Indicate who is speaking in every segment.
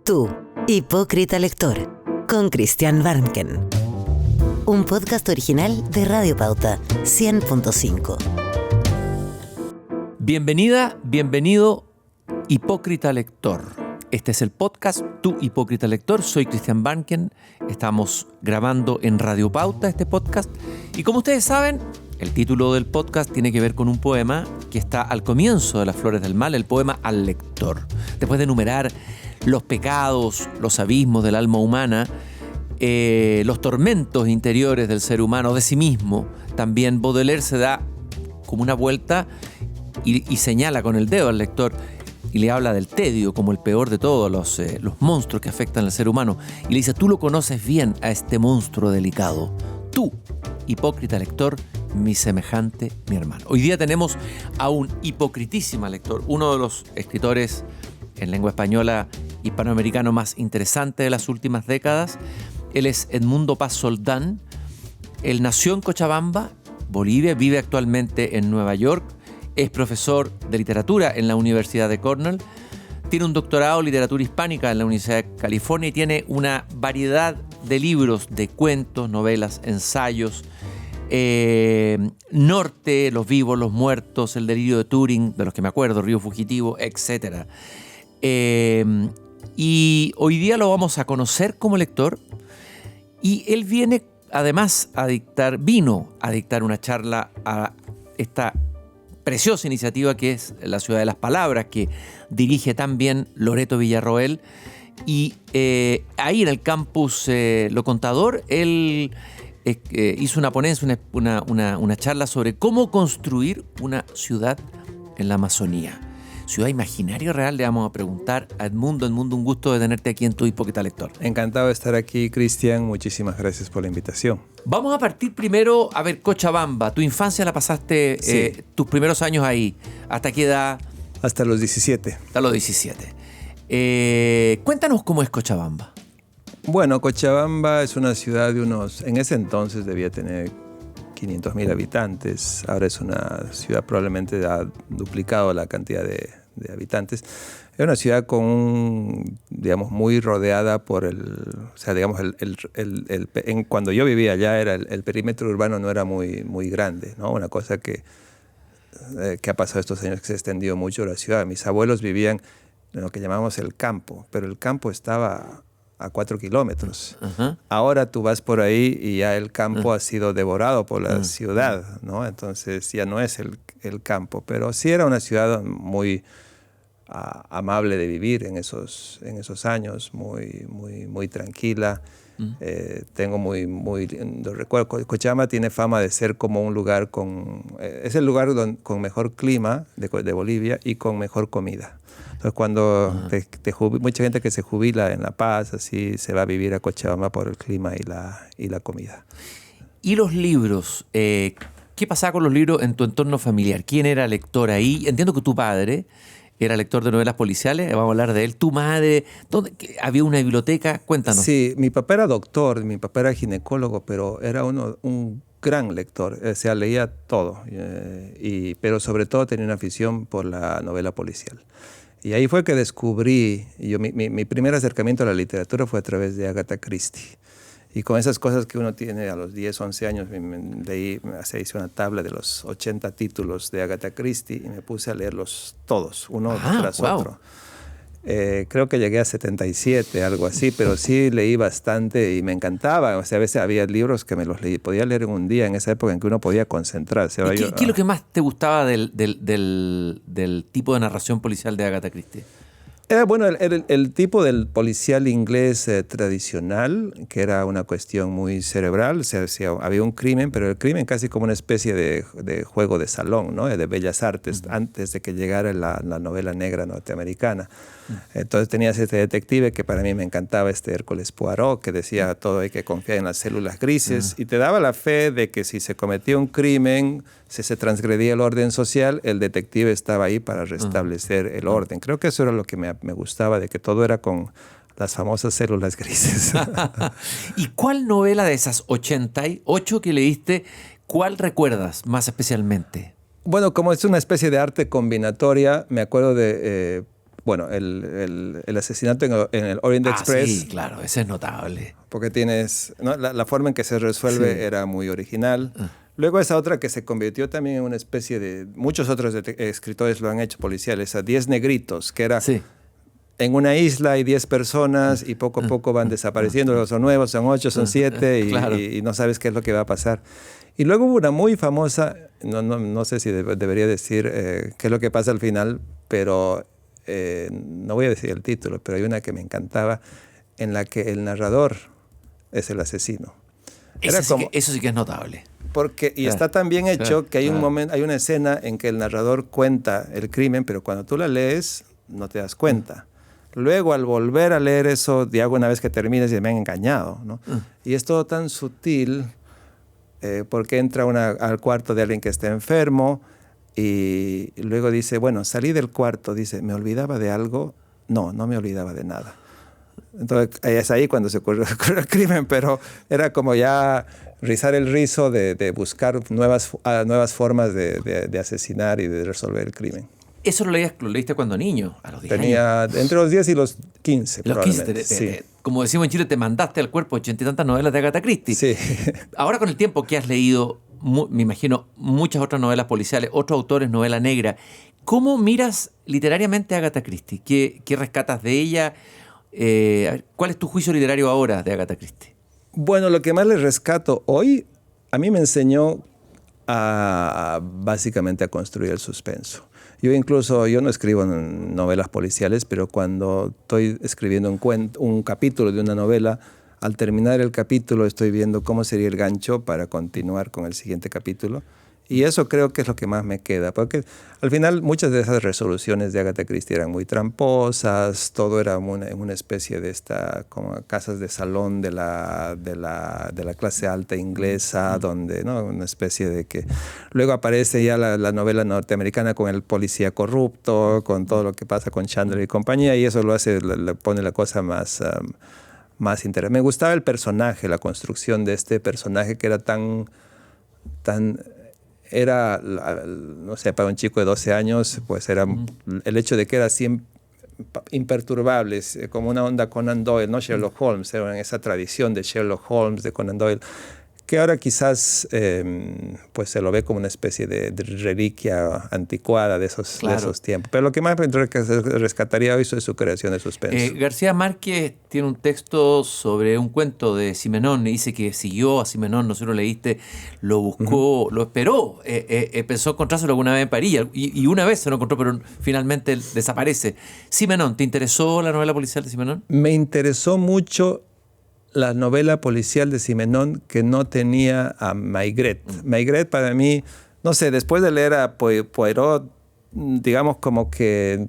Speaker 1: Tú, hipócrita lector, con Christian Barnken. Un podcast original de Radio Pauta 100.5.
Speaker 2: Bienvenida, bienvenido, hipócrita lector. Este es el podcast Tu hipócrita lector. Soy Christian Barnken. Estamos grabando en Radio Pauta este podcast. Y como ustedes saben, el título del podcast tiene que ver con un poema que está al comienzo de Las Flores del Mal, el poema Al Lector. Después de enumerar los pecados, los abismos del alma humana, los tormentos interiores del ser humano, de sí mismo, también Baudelaire se da como una vuelta y señala con el dedo al lector y le habla del tedio como el peor de todos los monstruos que afectan al ser humano. Y le dice: tú lo conoces bien a este monstruo delicado. Tú, hipócrita lector, mi semejante, mi hermano. Hoy día tenemos a un hipocritísima lector, uno de los escritores en lengua española hispanoamericano más interesante de las últimas décadas. Él es Edmundo Paz Soldán. Él nació en Cochabamba, Bolivia, vive actualmente en Nueva York, es profesor de literatura en la Universidad de Cornell, tiene un doctorado en literatura hispánica en la Universidad de California y tiene una variedad de libros de cuentos, novelas, ensayos, Norte, Los vivos, los muertos, El delirio de Turing, de los que me acuerdo, Río fugitivo, etc. Y hoy día lo vamos a conocer como lector. Y él vino a dictar una charla a esta preciosa iniciativa que es la Ciudad de las Palabras, que dirige también Loreto Villarroel. Y ahí en el campus Lo Contador, él hizo una ponencia, una charla sobre cómo construir una ciudad en la Amazonía. Ciudad imaginaria o real, le vamos a preguntar a Edmundo. Edmundo, un gusto de tenerte aquí en Tu hipócrita lector.
Speaker 3: Encantado de estar aquí, Cristian. Muchísimas gracias por la invitación.
Speaker 2: Vamos a partir primero, a ver, Cochabamba. Tu infancia la pasaste,
Speaker 3: sí,
Speaker 2: tus primeros años ahí. ¿Hasta qué edad?
Speaker 3: Hasta los 17.
Speaker 2: Hasta los 17. Cuéntanos cómo es Cochabamba.
Speaker 3: Bueno, Cochabamba es una ciudad de en ese entonces debía tener 500.000 habitantes. Ahora es una ciudad probablemente ha duplicado la cantidad de habitantes. Es una ciudad muy rodeada por cuando yo vivía allá el perímetro urbano no era muy grande, ¿no? Una cosa que ha pasado estos años que se ha extendido mucho la ciudad. Mis abuelos vivían en lo que llamamos el campo, pero el campo estaba a 4 kilómetros. Uh-huh. Ahora tú vas por ahí y ya el campo ha sido devorado por la ciudad, ¿no? Entonces ya no es el campo, pero sí era una ciudad muy amable de vivir en esos años, muy tranquila. Tengo muy lindo recuerdo. Cochabamba tiene fama de ser como un lugar es el lugar con mejor clima de Bolivia y con mejor comida. Entonces cuando mucha gente que se jubila en La Paz, así se va a vivir a Cochabamba por el clima y la comida.
Speaker 2: ¿Y los libros? ¿Qué pasaba con los libros en tu entorno familiar? ¿Quién era lector ahí? Entiendo que tu padre era lector de novelas policiales, vamos a hablar de él. ¿Tu madre? ¿Había una biblioteca? Cuéntanos.
Speaker 3: Sí, mi papá era doctor, mi papá era ginecólogo, pero era un gran lector, o sea, leía todo, pero sobre todo tenía una afición por la novela policial. Y ahí fue que descubrí, mi primer acercamiento a la literatura fue a través de Agatha Christie. Y con esas cosas que uno tiene a los 10, 11 años, hice una tabla de los 80 títulos de Agatha Christie y me puse a leerlos todos, uno tras otro. Creo que llegué a 77, algo así, pero sí leí bastante y me encantaba. O sea, a veces había libros que me los podía leer en un día, en esa época en que uno podía concentrarse. Ahora
Speaker 2: ¿Qué es lo que más te gustaba del tipo de narración policial de Agatha Christie?
Speaker 3: Era el tipo del policial inglés tradicional, que era una cuestión muy cerebral. O sea, había un crimen, pero el crimen casi como una especie de juego de salón, ¿no? De bellas artes, antes de que llegara la novela negra norteamericana. Entonces tenías este detective que para mí me encantaba, Hércules Poirot, que decía todo hay que confiar en las células grises, y te daba la fe de que si se cometía un crimen, si se transgredía el orden social, el detective estaba ahí para restablecer el orden. Creo que eso era lo que me gustaba, de que todo era con las famosas células grises.
Speaker 2: ¿Y cuál novela de esas 88 que leíste, cuál recuerdas más especialmente?
Speaker 3: Bueno, como es una especie de arte combinatoria, me acuerdo de bueno, el asesinato en el Orient Express.
Speaker 2: Sí, claro, ese es notable.
Speaker 3: Porque tienes, ¿no? La forma en que se resuelve era muy original. Luego esa otra que se convirtió también en una especie de... Muchos otros escritores lo han hecho, policiales, a 10 negritos, que era...
Speaker 2: Sí.
Speaker 3: En una isla hay 10 personas y poco a poco van desapareciendo. Luego son 9, son 8, son 7
Speaker 2: Claro.
Speaker 3: y no sabes qué es lo que va a pasar. Y luego hubo una muy famosa, no sé si debería decir qué es lo que pasa al final, pero no voy a decir el título, pero hay una que me encantaba en la que el narrador es el asesino.
Speaker 2: Eso sí que es notable.
Speaker 3: Porque, y está tan bien hecho que hay un momento, hay una escena en que el narrador cuenta el crimen, pero cuando tú la lees no te das cuenta. Luego, al volver a leer eso, digo, una vez que termines, y me han engañado, ¿no? Y es todo tan sutil, porque entra al cuarto de alguien que está enfermo y luego dice, bueno, salí del cuarto, dice, ¿me olvidaba de algo? No me olvidaba de nada. Entonces, es ahí cuando se ocurrió el crimen, pero era como ya rizar el rizo de buscar nuevas formas de asesinar y de resolver el crimen.
Speaker 2: ¿Eso lo leíste cuando niño? A los 10 años.
Speaker 3: Tenía entre los 10 y los 15,
Speaker 2: Los
Speaker 3: probablemente.
Speaker 2: 15,
Speaker 3: sí.
Speaker 2: como decimos en Chile, te mandaste al cuerpo 80 y tantas novelas de Agatha Christie.
Speaker 3: Sí.
Speaker 2: Ahora con el tiempo que has leído, me imagino, muchas otras novelas policiales, otros autores, novela negra, ¿cómo miras literariamente a Agatha Christie? ¿Qué rescatas de ella? ¿Cuál es tu juicio literario ahora de Agatha Christie?
Speaker 3: Bueno, lo que más le rescato hoy, a mí me enseñó básicamente a construir el suspenso. Yo no escribo novelas policiales, pero cuando estoy escribiendo un capítulo de una novela, al terminar el capítulo estoy viendo cómo sería el gancho para continuar con el siguiente capítulo. Y eso creo que es lo que más me queda, porque al final muchas de esas resoluciones de Agatha Christie eran muy tramposas, todo era una especie de como casas de salón de la clase alta inglesa, donde, ¿no? Una especie de que luego aparece ya la novela norteamericana con el policía corrupto, con todo lo que pasa con Chandler y compañía, y eso le pone la cosa más interesante. Me gustaba el personaje, la construcción de este personaje que era tan era, no sé, para un chico de 12 años, pues era el hecho de que era siempre imperturbable, como una onda Conan Doyle, no Sherlock Holmes, era en esa tradición de Sherlock Holmes, de Conan Doyle, que ahora quizás pues se lo ve como una especie de reliquia anticuada de esos tiempos. Pero lo que más rescataría hoy es su creación de suspenso.
Speaker 2: García Márquez tiene un texto sobre un cuento de Simenón, y dice que siguió a Simenón, no sé si lo leíste, lo buscó, lo esperó, pensó encontrárselo alguna vez en París, y una vez se lo encontró, pero finalmente desaparece. Simenón, ¿te interesó la novela policial de Simenón?
Speaker 3: Me interesó mucho la novela policial de Simenón que no tenía a Maigret. Maigret para mí, no sé, después de leer a Poirot, digamos como que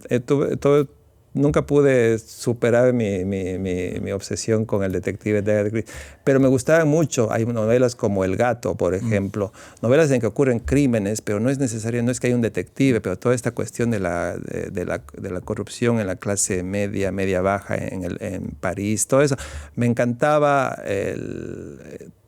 Speaker 3: nunca pude superar mi obsesión con el detective de Agatha Christie. Pero me gustaban mucho. Hay novelas como El gato, por ejemplo. Novelas en que ocurren crímenes, pero no es necesario, no es que haya un detective, pero toda esta cuestión de la corrupción en la clase media baja en París, todo eso. Me encantaba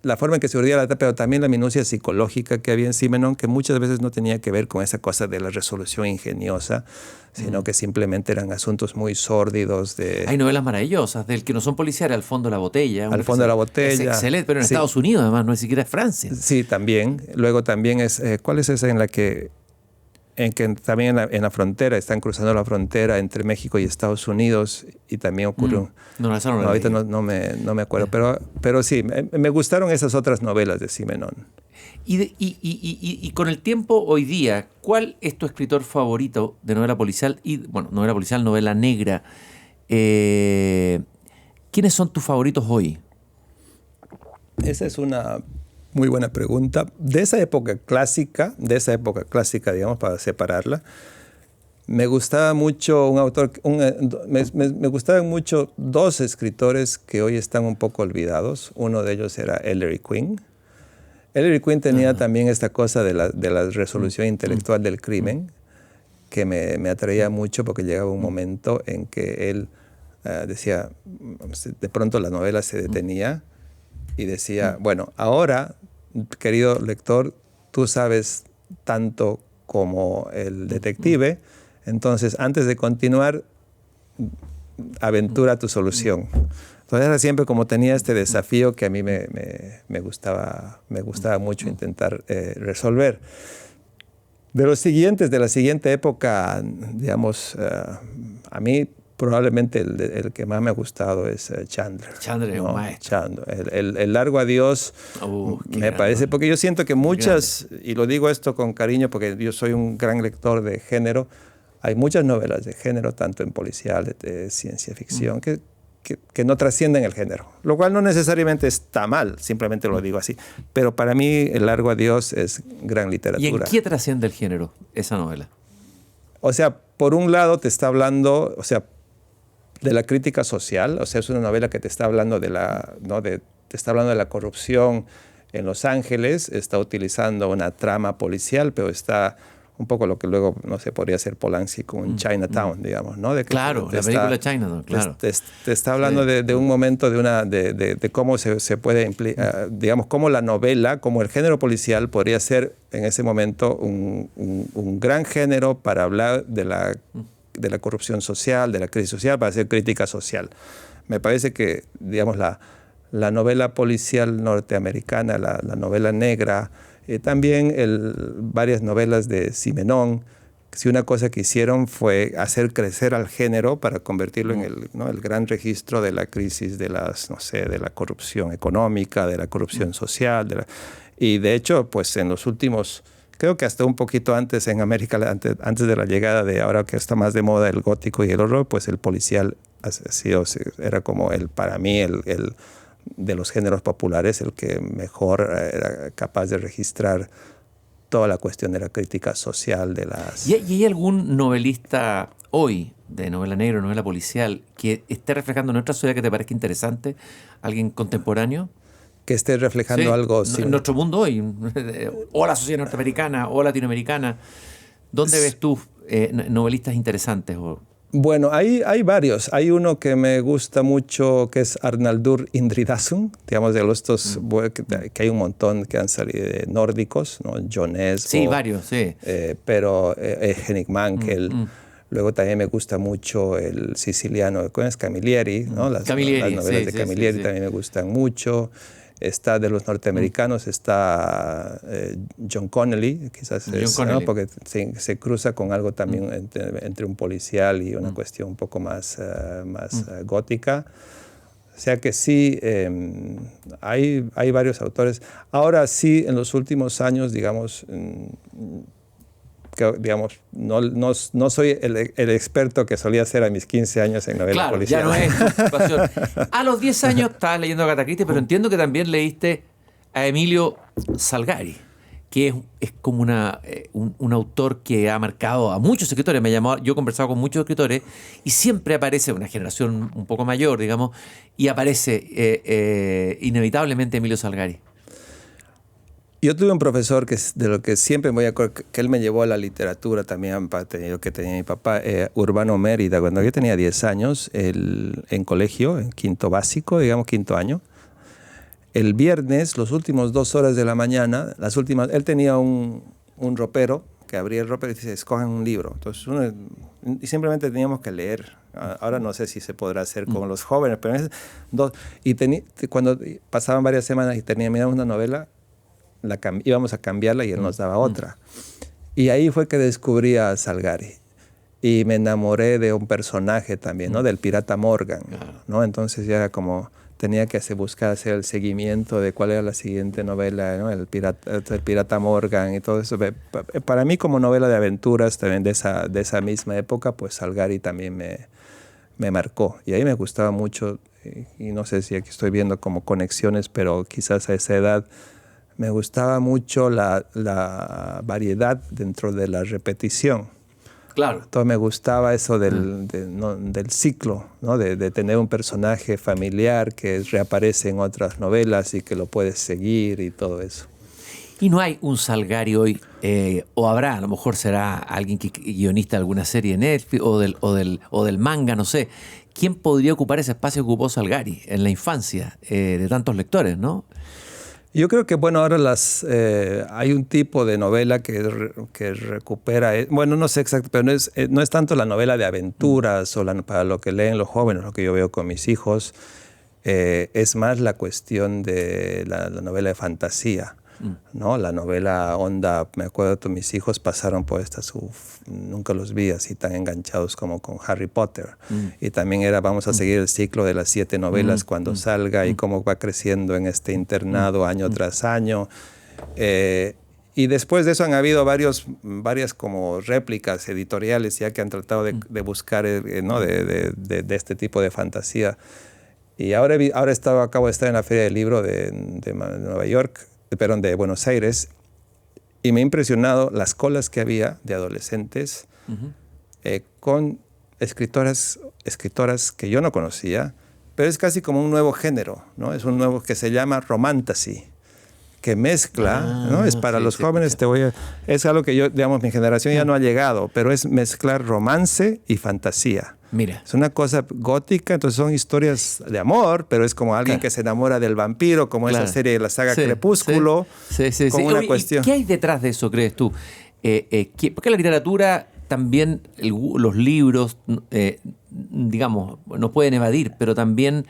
Speaker 3: la forma en que se urdía la trama, pero también la minucia psicológica que había en Simenón, que muchas veces no tenía que ver con esa cosa de la resolución ingeniosa, sino que simplemente eran asuntos muy sórdidos.
Speaker 2: Hay novelas maravillosas, del que no son policiales, Al fondo de la botella.
Speaker 3: Al fondo de la botella.
Speaker 2: Es excelente, pero en Estados Unidos además, no es siquiera Francia.
Speaker 3: Sí, también. Luego también ¿cuál es esa en la que también en la frontera, están cruzando la frontera entre México y Estados Unidos y también ocurrió... ahorita no me acuerdo, pero sí, me gustaron esas otras novelas de Simenón.
Speaker 2: Y con el tiempo, hoy día, ¿cuál es tu escritor favorito de novela policial? Novela policial, novela negra. ¿Quiénes son tus favoritos hoy?
Speaker 3: Esa es una muy buena pregunta. De esa época clásica, digamos, para separarla, me gustaba mucho me gustaban mucho dos escritores que hoy están un poco olvidados. Uno de ellos era Ellery Queen. Ellery Queen tenía también esta cosa de la resolución intelectual del crimen que me atraía mucho, porque llegaba un momento en que él decía, de pronto la novela se detenía y decía, bueno, ahora, querido lector, tú sabes tanto como el detective, entonces antes de continuar, aventura tu solución. Entonces era siempre como tenía este desafío que a mí me gustaba mucho intentar resolver. De la siguiente época, digamos, a mí probablemente el que más me ha gustado es Chandler.
Speaker 2: Chandler es un maestro.
Speaker 3: Chandler. El largo adiós me parece, porque yo siento que muchas, y lo digo esto con cariño porque yo soy un gran lector de género, hay muchas novelas de género, tanto en policial, de ciencia ficción, que no trascienden el género, lo cual no necesariamente está mal, simplemente lo digo así. Pero para mí El largo adiós es gran literatura.
Speaker 2: ¿Y en qué trasciende el género esa novela?
Speaker 3: O sea, por un lado te está hablando, o sea, de la crítica social, o sea, es una novela que te está hablando te está hablando de la corrupción en Los Ángeles, está utilizando una trama policial, pero está un poco lo que luego, no sé, podría ser Polanski con Chinatown, digamos, ¿no?
Speaker 2: Claro, la película Chinatown, claro.
Speaker 3: Te está hablando de un momento, de cómo se puede, digamos, cómo la novela, como el género policial podría ser en ese momento un gran género para hablar de la corrupción social, de la crisis social, para hacer crítica social. Me parece que, digamos, la novela policial norteamericana, la novela negra, también varias novelas de Simenon, si una cosa que hicieron fue hacer crecer al género para convertirlo en el gran registro de la crisis de la corrupción económica, de la corrupción social, y de hecho, pues en los últimos, creo que hasta un poquito antes en América, antes de la llegada de ahora que está más de moda el gótico y el horror, pues el policial era como para mí de los géneros populares el que mejor era capaz de registrar toda la cuestión de la crítica social de las...
Speaker 2: ¿Y hay algún novelista hoy de novela negra o novela policial que esté reflejando nuestra sociedad que te parezca interesante? ¿Alguien contemporáneo?
Speaker 3: Que esté reflejando algo...
Speaker 2: En nuestro mundo hoy, o la sociedad norteamericana o latinoamericana. ¿Dónde ves tú novelistas interesantes?
Speaker 3: Bueno, hay varios. Hay uno que me gusta mucho que es Arnaldur Indridason, digamos, de estos que hay un montón que han salido de nórdicos, ¿no? John Esbo.
Speaker 2: Sí, varios, sí.
Speaker 3: Pero Henning Mankell. Luego también me gusta mucho el siciliano, ¿cómo es? Camilleri, ¿no? Las novelas de Camilleri también me gustan mucho. Está de los norteamericanos, está John Connolly, quizás ¿no? Porque se cruza con algo también entre un policial y una cuestión un poco más gótica. O sea que sí, hay varios autores. Ahora sí, en los últimos años, digamos, no soy el experto que solía ser a mis 15 años en novela policial.
Speaker 2: Claro, ya no es tu pasión. A los 10 años estabas leyendo a Agatha Christie, pero entiendo que también leíste a Emilio Salgari, que es como un autor que ha marcado a muchos escritores. Yo he conversado con muchos escritores y siempre aparece una generación un poco mayor, digamos, y aparece inevitablemente Emilio Salgari.
Speaker 3: Yo tuve un profesor de lo que siempre me voy a acordar, que él me llevó a la literatura también, que tenía mi papá, Urbano Mérida. Cuando yo tenía 10 años, en colegio, en quinto básico, digamos quinto año, el viernes, las últimas 2 horas de la mañana, él tenía un ropero, que abría el ropero y decía, escojan un libro. Entonces, y simplemente teníamos que leer. Ahora no sé si se podrá hacer con los jóvenes, pero cuando pasaban varias semanas y teníamos una novela, íbamos a cambiarla y él nos daba otra. Y ahí fue que descubrí a Salgari. Y me enamoré de un personaje también, ¿no? Del pirata Morgan, ¿no? Entonces ya era como, tenía que buscar hacer el seguimiento de cuál era la siguiente novela, ¿no? El pirata Morgan y todo eso. Para mí, como novela de aventuras también de esa misma época, pues Salgari también me marcó. Y ahí me gustaba mucho, y no sé si aquí estoy viendo como conexiones, pero quizás a esa edad me gustaba mucho la variedad dentro de la repetición.
Speaker 2: Claro.
Speaker 3: Entonces me gustaba eso del ciclo, ¿no? De tener un personaje familiar que reaparece en otras novelas y que lo puedes seguir y todo eso.
Speaker 2: Y no hay un Salgari hoy, o habrá, a lo mejor será alguien que guionista de alguna serie de Netflix o del manga, no sé. ¿Quién podría ocupar ese espacio que ocupó Salgari en la infancia de tantos lectores, no?
Speaker 3: Yo creo que, bueno, ahora hay un tipo de novela que recupera, bueno, no sé exacto, pero no es tanto la novela de aventuras o para lo que leen los jóvenes, lo que yo veo con mis hijos, es más la cuestión de la novela de fantasía, ¿no? La novela onda, me acuerdo que mis hijos pasaron por nunca los vi así tan enganchados como con Harry Potter. Y también vamos a seguir el ciclo de las 7 novelas cuando salga y cómo va creciendo en este internado año tras año. Y después de eso han habido varias como réplicas editoriales ya que han tratado de buscar ¿no? de este tipo de fantasía. Y ahora acabo de estar en la Feria del Libro de Nueva York, de Buenos Aires, y me ha impresionado las colas que había de adolescentes con escritoras que yo no conocía, pero es casi como un nuevo género, ¿no? Es un nuevo que se llama romantasy, que mezcla, ¿no? Es para los jóvenes, es algo que yo, digamos, mi generación ya no ha llegado, pero es mezclar romance y fantasía.
Speaker 2: Mira.
Speaker 3: Es una cosa gótica, entonces son historias de amor, pero es como alguien que se enamora del vampiro, como esa serie de la saga Crepúsculo. Como una cuestión.
Speaker 2: ¿Qué hay detrás de eso, crees tú? Porque la literatura, también los libros, digamos, nos pueden evadir, pero también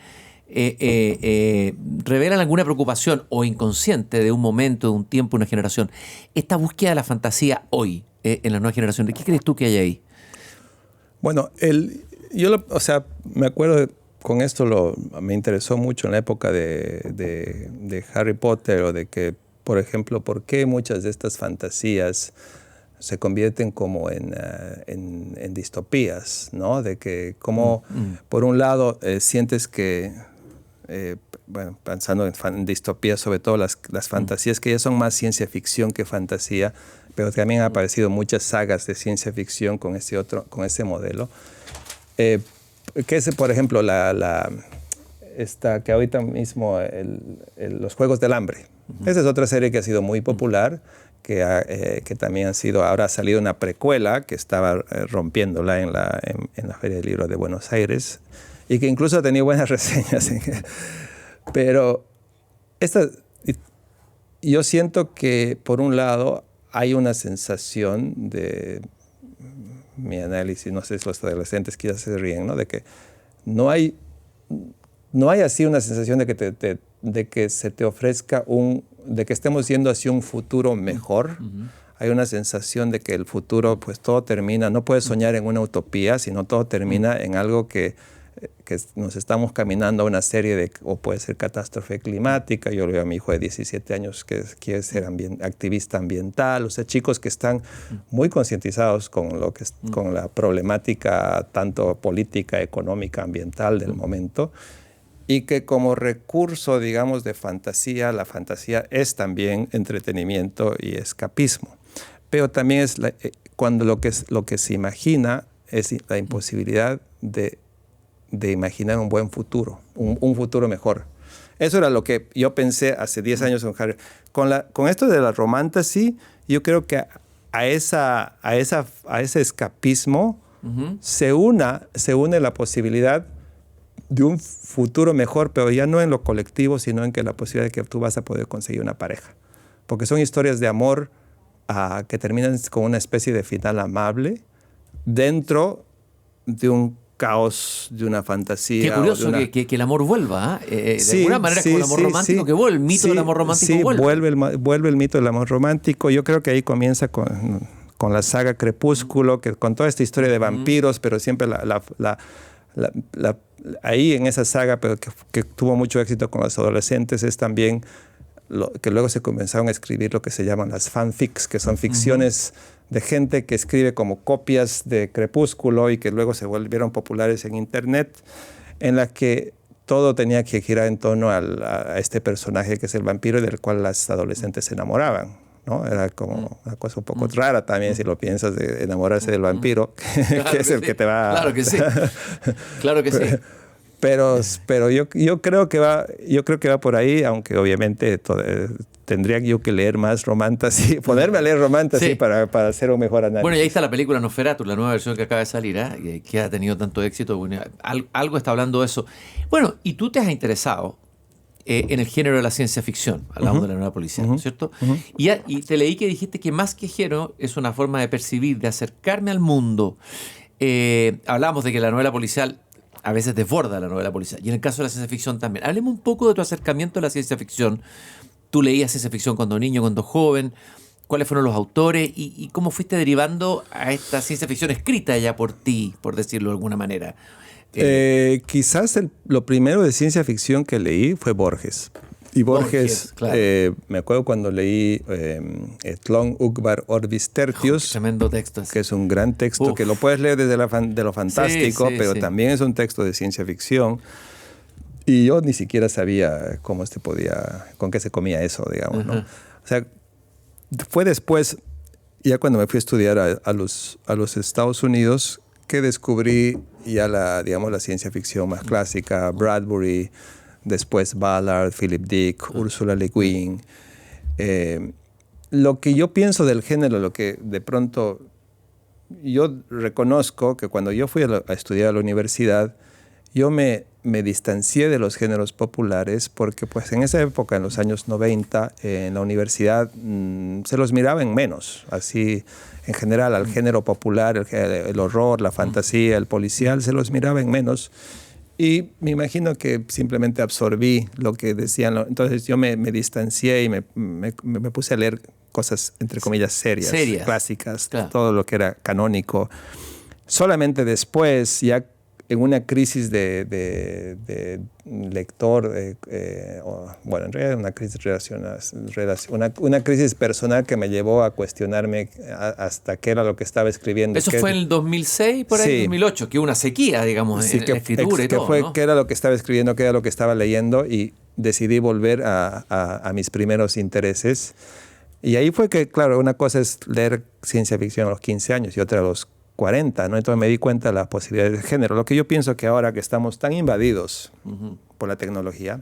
Speaker 2: revelan alguna preocupación o inconsciente de un momento, de un tiempo, una generación. Esta búsqueda de la fantasía hoy, en las nuevas generaciones, ¿qué crees tú que hay ahí?
Speaker 3: Bueno, me acuerdo con esto me interesó mucho en la época de Harry Potter, o de que, por ejemplo, por qué muchas de estas fantasías se convierten como en distopías, ¿no? De que como, por un lado, sientes que, pensando en distopías, sobre todo las fantasías, que ya son más ciencia ficción que fantasía, pero también han aparecido muchas sagas de ciencia ficción con ese modelo. Que es, por ejemplo, que ahorita mismo, los Juegos del Hambre. Esa es otra serie que ha sido muy popular, que también ahora ha salido una precuela que estaba rompiéndola en la Feria del Libro de Buenos Aires, y que incluso ha tenido buenas reseñas. Pero yo siento que, por un lado, hay una sensación de mi análisis, no sé si los adolescentes quizás se ríen, ¿no? De que no hay así una sensación de que se te ofrezca de que estemos yendo hacia un futuro mejor. Hay una sensación de que el futuro, pues todo termina, no puedes soñar en una utopía, sino todo termina en algo que nos estamos caminando a una serie o puede ser catástrofe climática. Yo veo a mi hijo de 17 años que quiere ser activista ambiental, o sea, chicos que están muy concientizados con la problemática tanto política, económica, ambiental del momento, y que como recurso, digamos, de fantasía, la fantasía es también entretenimiento y escapismo. Pero también es cuando lo que se imagina es la imposibilidad de imaginar un buen futuro, un futuro mejor. Eso era lo que yo pensé hace 10 años con Harry. Con esto de la romantasy, yo creo que a ese escapismo se une la posibilidad de un futuro mejor, pero ya no en lo colectivo, sino en que la posibilidad de que tú vas a poder conseguir una pareja. Porque son historias de amor que terminan con una especie de final amable dentro de un caos, de una fantasía.
Speaker 2: Qué curioso que el amor vuelva. De alguna manera es como el amor romántico que vuelve, el mito del amor romántico
Speaker 3: vuelve el mito del amor romántico. Yo creo que ahí comienza con la saga Crepúsculo, que con toda esta historia de vampiros, pero siempre ahí en esa saga, pero que tuvo mucho éxito con los adolescentes, es también que luego se comenzaron a escribir lo que se llaman las fanfics, que son ficciones de gente que escribe como copias de Crepúsculo y que luego se volvieron populares en internet, en la que todo tenía que girar en torno a este personaje que es el vampiro, y del cual las adolescentes se enamoraban, ¿no? Era como una cosa un poco rara también, si lo piensas, de enamorarse del vampiro, que es el que te va...
Speaker 2: Claro que sí. Claro que sí.
Speaker 3: Pero yo creo que va por ahí, aunque obviamente tendría yo que leer más romantasy, ponerme a leer romantasy para hacer un mejor análisis.
Speaker 2: Bueno, y ahí está la película Nosferatu, la nueva versión que acaba de salir, que ha tenido tanto éxito. Bueno, algo está hablando de eso. Bueno, y tú te has interesado, en el género de la ciencia ficción, hablamos de la novela policial, ¿no es cierto? Y te leí que dijiste que más que género es una forma de percibir, de acercarme al mundo. Hablamos de que la novela policial a veces desborda la novela policial, y en el caso de la ciencia ficción también. Hablemos un poco de tu acercamiento a la ciencia ficción. Tú leías ciencia ficción cuando niño, cuando joven. ¿Cuáles fueron los autores y cómo fuiste derivando a esta ciencia ficción escrita ya por ti, por decirlo de alguna manera?
Speaker 3: Quizás lo primero de ciencia ficción que leí fue Borges. Y Borges,
Speaker 2: claro.
Speaker 3: Me acuerdo cuando leí Tlön Uqbar Orbis Tertius,
Speaker 2: Tremendo texto.
Speaker 3: que es un gran texto, que lo puedes leer desde de lo fantástico, pero también es un texto de ciencia ficción. Y yo ni siquiera sabía cómo con qué se comía eso, digamos, ¿no? O sea, fue después, ya cuando me fui a estudiar a los Estados Unidos, que descubrí ya la ciencia ficción más clásica, Bradbury, después Ballard, Philip Dick, Ursula Le Guin. Lo que yo pienso del género, lo que de pronto yo reconozco que cuando yo fui a estudiar a la universidad, yo me distancié de los géneros populares porque pues en esa época, en los años 90, en la universidad se los miraba en menos. Así, en general, al género popular, el horror, la fantasía, el policial, se los miraba en menos. Y me imagino que simplemente absorbí lo que decían. Entonces yo me distancié y me puse a leer cosas, entre comillas, serias. Clásicas, claro. Todo lo que era canónico. Solamente después, ya en una crisis de lector, bueno, en realidad una crisis una crisis personal que me llevó a cuestionarme hasta qué era lo que estaba escribiendo.
Speaker 2: Eso fue en el 2006, por ahí, sí. 2008, que hubo una sequía, digamos, en la escritura y todo,
Speaker 3: fue,
Speaker 2: ¿no?
Speaker 3: Qué era lo que estaba escribiendo, qué era lo que estaba leyendo, y decidí volver a mis primeros intereses. Y ahí fue que, claro, una cosa es leer ciencia ficción a los 15 años y otra a los 40, ¿no? Entonces me di cuenta de las posibilidades de género. Lo que yo pienso que ahora que estamos tan invadidos por la tecnología,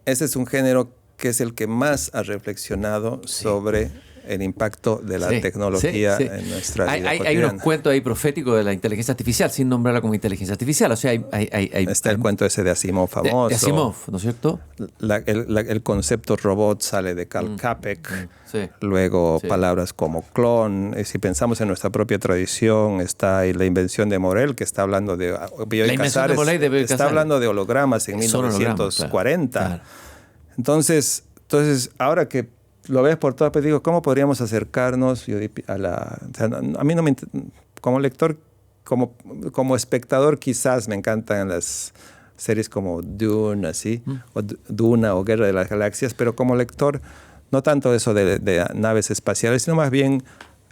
Speaker 3: ese es un género que es el que más ha reflexionado sobre el impacto de la tecnología en nuestra vida cotidiana.
Speaker 2: Hay unos cuentos ahí proféticos de la inteligencia artificial, sin nombrarla como inteligencia artificial. O sea,
Speaker 3: está el cuento ese de Asimov famoso.
Speaker 2: De Asimov, ¿no es cierto?
Speaker 3: El concepto robot sale de Karl Capek. Luego palabras como clon. Si pensamos en nuestra propia tradición, está ahí la invención de Morel, que está hablando de Bioy Casares, está hablando de hologramas en 1940. Claro. Entonces, ahora que lo ves por todas partes, digo, ¿cómo podríamos acercarnos a la... O sea, a mí no me... Como lector, como espectador, quizás me encantan las series como Dune, así, o Duna o Guerra de las Galaxias, pero como lector, no tanto eso de naves espaciales, sino más bien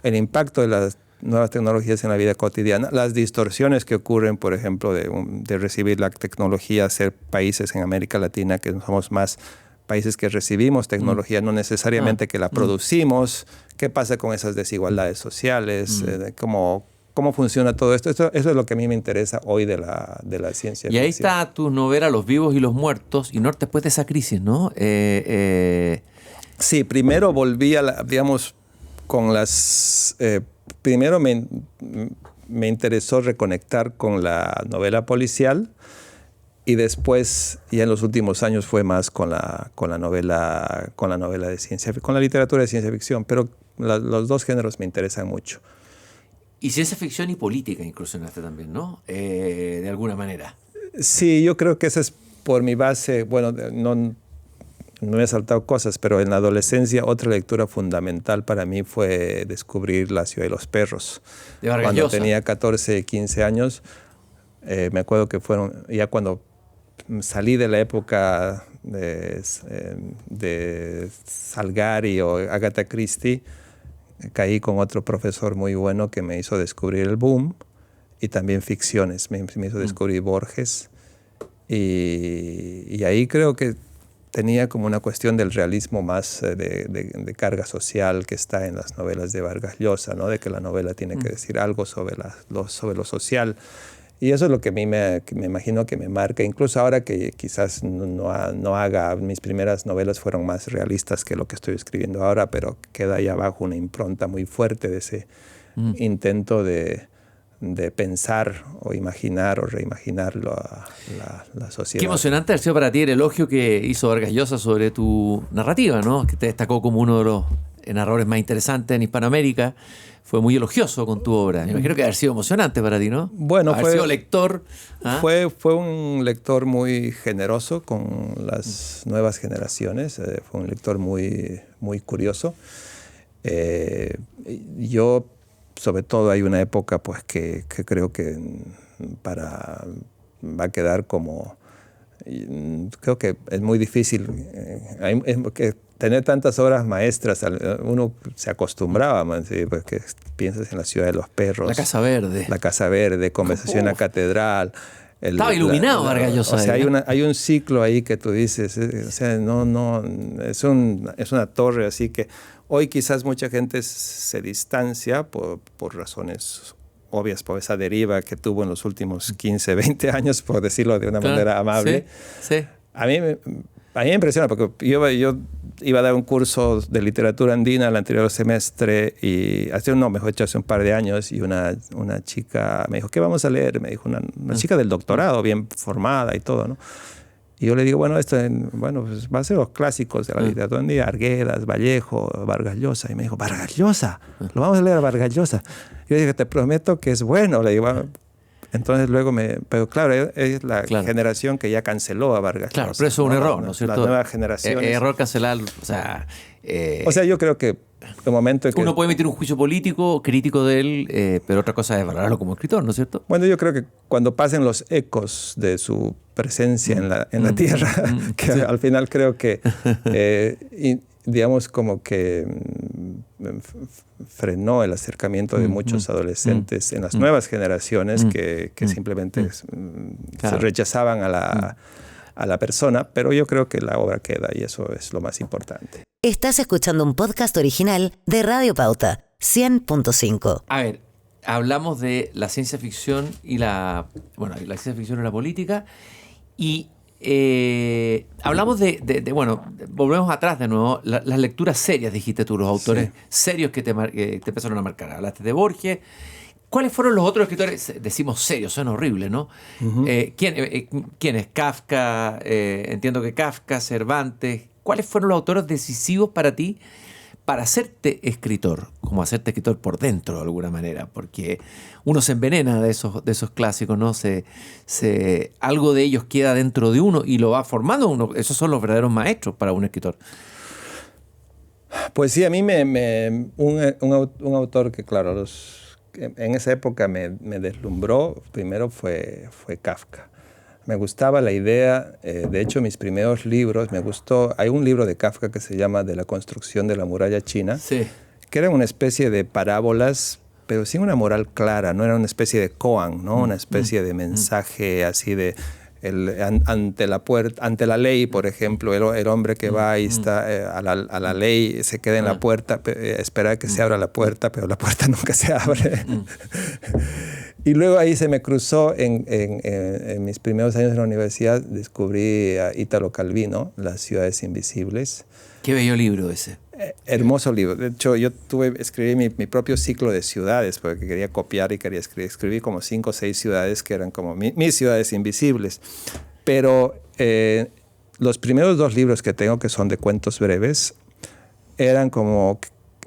Speaker 3: el impacto de las nuevas tecnologías en la vida cotidiana, las distorsiones que ocurren, por ejemplo, de recibir la tecnología, ser países en América Latina que somos más países que recibimos tecnología, no necesariamente que la producimos. ¿Qué pasa con esas desigualdades sociales? ¿Cómo funciona todo esto? Eso es lo que a mí me interesa hoy de la ciencia ficción.
Speaker 2: Y ahí está tu novela Los vivos y los muertos, y no después de esa crisis, ¿no?
Speaker 3: Sí, primero volví digamos, con las... primero me interesó reconectar con la novela policial, y después, ya en los últimos años, fue más con la novela de ciencia, con la literatura de ciencia ficción. Pero los dos géneros me interesan mucho.
Speaker 2: Y ciencia ficción y política incursionaste también, ¿no? De alguna manera.
Speaker 3: Sí, yo creo que esa es por mi base. Bueno, no me he saltado cosas, pero en la adolescencia otra lectura fundamental para mí fue descubrir La ciudad de los perros.
Speaker 2: De Vargas
Speaker 3: Cuando
Speaker 2: Llosa.
Speaker 3: tenía 14, 15 años, me acuerdo que fueron, ya cuando salí de la época de Salgari o Agatha Christie, caí con otro profesor muy bueno que me hizo descubrir el boom y también ficciones. Me hizo descubrir Borges. Y ahí creo que tenía como una cuestión del realismo más de carga social que está en las novelas de Vargas Llosa, ¿no? De que la novela tiene que decir algo sobre lo social. Y eso es lo que a mí me imagino que me marca. Incluso ahora que quizás no haga... Mis primeras novelas fueron más realistas que lo que estoy escribiendo ahora, pero queda ahí abajo una impronta muy fuerte de ese intento de de pensar o imaginar o reimaginar la sociedad.
Speaker 2: Qué emocionante ha sido para ti el elogio que hizo Vargas Llosa sobre tu narrativa, ¿no? Que te destacó como uno de los narradores más interesantes en Hispanoamérica. Fue muy elogioso con tu obra. Me imagino que haber sido emocionante para ti, ¿no?
Speaker 3: Bueno,
Speaker 2: haber sido lector. ¿Ah?
Speaker 3: Fue un lector muy generoso con las nuevas generaciones. Fue un lector muy, muy curioso. Yo, sobre todo, hay una época pues que creo que va a quedar como... Creo que es muy difícil tener tantas obras maestras. Uno se acostumbraba, ¿sí? Porque piensas en La ciudad de los perros,
Speaker 2: La Casa Verde,
Speaker 3: Conversación en la catedral.
Speaker 2: Estaba iluminado Vargas Llosa.
Speaker 3: O sea, hay un ciclo ahí que tú dices, o sea, no, es una torre, así que hoy quizás mucha gente se distancia por razones obvias, por esa deriva que tuvo en los últimos 15, 20 años, por decirlo de una manera amable.
Speaker 2: Sí.
Speaker 3: A mí me impresiona, porque yo iba a dar un curso de literatura andina el anterior semestre, y hace un par de años, y una chica me dijo, ¿qué vamos a leer? Me dijo una chica del doctorado, bien formada y todo, ¿no? Y yo le digo, pues va a ser los clásicos de la literatura andina, Arguedas, Vallejo, Vargas Llosa. Y me dijo, ¿Vargas Llosa? Lo vamos a leer a Vargas Llosa. Yo le dije, te prometo que es bueno. Le digo, entonces luego pero claro, es la generación que ya canceló a Vargas Llosa.
Speaker 2: Claro, pero eso es un error, ¿no es cierto?
Speaker 3: Las nuevas generaciones.
Speaker 2: Error cancelar,
Speaker 3: o sea, yo creo que el momento en que...
Speaker 2: Uno puede emitir un juicio político, crítico de él, pero otra cosa es valorarlo como escritor, ¿no es cierto?
Speaker 3: Bueno, yo creo que cuando pasen los ecos de su presencia en la tierra, que al final creo que, digamos, como que frenó el acercamiento de muchos adolescentes en las nuevas generaciones que simplemente se rechazaban a la persona, pero yo creo que la obra queda y eso es lo más importante.
Speaker 1: Estás escuchando un podcast original de Radio Pauta, 100.5.
Speaker 2: A ver, hablamos de la ciencia ficción y la ciencia ficción y la política, y hablamos volvemos atrás de nuevo, las lecturas serias, dijiste tú, los autores serios que te empezaron a marcar. Hablaste de Borges. ¿Cuáles fueron los otros escritores? Decimos serios, son horribles, ¿no? Uh-huh. ¿Quién es? Kafka, entiendo que Kafka, Cervantes. ¿Cuáles fueron los autores decisivos para ti para hacerte escritor? Como hacerte escritor por dentro, de alguna manera. Porque uno se envenena de esos clásicos, ¿no? Algo de ellos queda dentro de uno y lo va formando uno. Esos son los verdaderos maestros para un escritor.
Speaker 3: Pues sí, a mí un autor que, claro, en esa época me deslumbró, primero fue Kafka. Me gustaba la idea, de hecho mis primeros libros, hay un libro de Kafka que se llama De la construcción de la muralla china, que era una especie de parábolas, pero sin una moral clara, no era una especie de koan, ¿no? Una especie de mensaje así de... ante la ley, por ejemplo, el hombre que va y está a la ley se queda en la puerta, espera que se abra la puerta, pero la puerta nunca se abre. Y luego ahí se me cruzó, en mis primeros años en la universidad, descubrí a Italo Calvino, Las ciudades invisibles.
Speaker 2: Qué bello libro ese.
Speaker 3: Hermoso libro. De hecho, yo escribí mi propio ciclo de ciudades, porque quería copiar y quería escribí como 5 o 6 ciudades que eran como mis ciudades invisibles. Pero los primeros 2 libros que tengo, que son de cuentos breves, eran como,